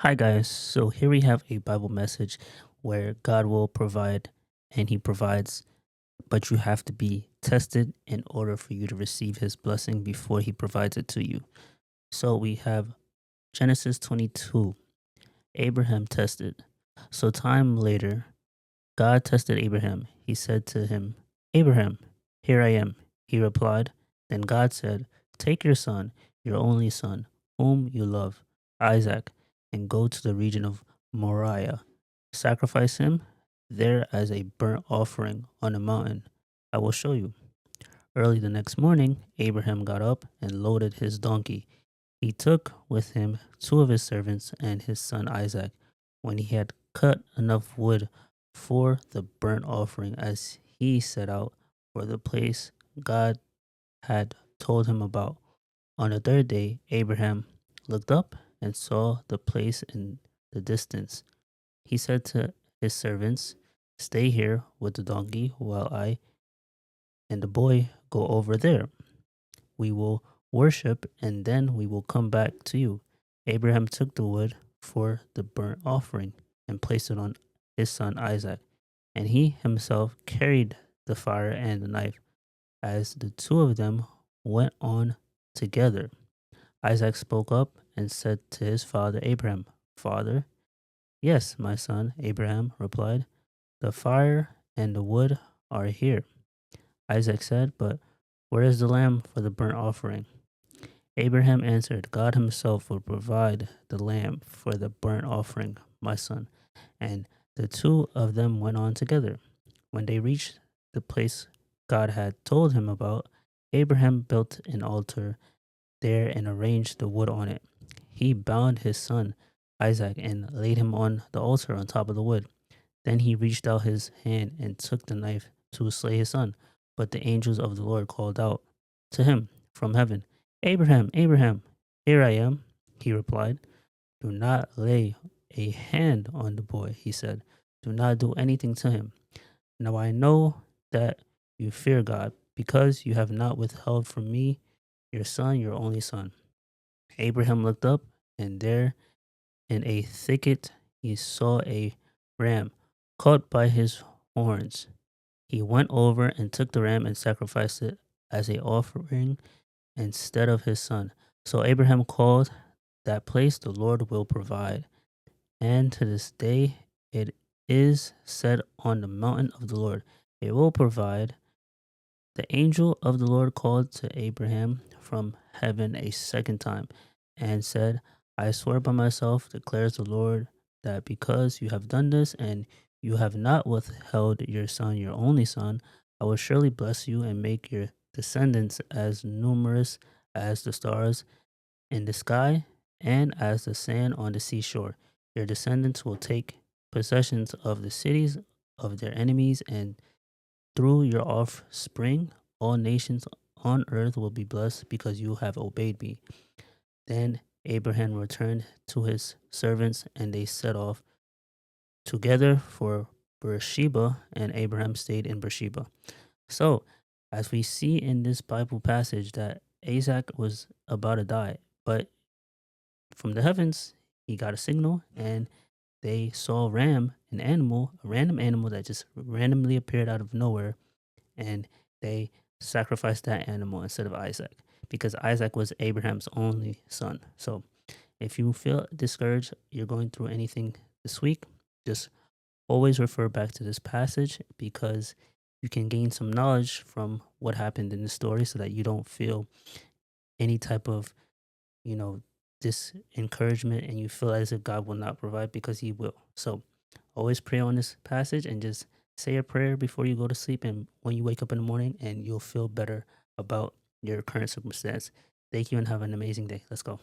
Hi, guys. So here we have a Bible message where God will provide and He provides, but you have to be tested in order for you to receive His blessing before He provides it to you. So we have Genesis 22, Abraham tested. So time later, God tested Abraham. He said to him, Abraham, here I am. He replied. Then God said, take your son, your only son, whom you love, Isaac, and go to the region of Moriah. Sacrifice him there as a burnt offering on a mountain. I will show you. Early the next morning, Abraham got up and loaded his donkey. He took with him two of his servants and his son Isaac. When he had cut enough wood for the burnt offering, as he set out for the place God had told him about. On the third day, Abraham looked up and saw the place in the distance. He said to his servants, stay here with the donkey while I and the boy go over there. We will worship, and then we will come back to you. Abraham took the wood for the burnt offering and placed it on his son Isaac, and he himself carried the fire and the knife. As the two of them went on together, Isaac spoke up and said to his father Abraham, Father. Yes, my son, Abraham replied, the fire and the wood are here. Isaac said, but where is the lamb for the burnt offering? Abraham answered, God himself will provide the lamb for the burnt offering, my son. And the two of them went on together. When they reached the place God had told him about, Abraham built an altar there and arranged the wood on it. He bound his son Isaac and laid him on the altar on top of the wood. Then he reached out his hand and took the knife to slay his son. But the angels of the Lord called out to him from heaven, Abraham, Abraham, here I am. He replied, do not lay a hand on the boy, he said. Do not do anything to him. Now I know that you fear God, because you have not withheld from me your son, your only son. Abraham looked up, and there in a thicket he saw a ram caught by his horns. He went over and took the ram and sacrificed it as a offering instead of his son. So Abraham called that place the Lord will provide. And to this day it is said on the mountain of the Lord, it will provide. The angel of the Lord called to Abraham from heaven a second time and said, I swear by myself, declares the Lord, that because you have done this and you have not withheld your son, your only son, I will surely bless you and make your descendants as numerous as the stars in the sky and as the sand on the seashore. Your descendants will take possessions of the cities of their enemies, and through your offspring, all nations on earth will be blessed because you have obeyed me. Then Abraham returned to his servants, and they set off together for Beersheba, and Abraham stayed in Beersheba. So, as we see in this Bible passage, that Isaac was about to die, but from the heavens, he got a signal, and they saw an animal, a random animal that just randomly appeared out of nowhere, and they sacrificed that animal instead of Isaac because Isaac was Abraham's only son. So if you feel discouraged, you're going through anything this week, just always refer back to this passage because you can gain some knowledge from what happened in the story so that you don't feel any type of, you know, this encouragement and you feel as if God will not provide because he will. So always pray on this passage and just say a prayer before you go to sleep and when you wake up in the morning, and you'll feel better about your current circumstance. Thank you and have an amazing day. Let's go.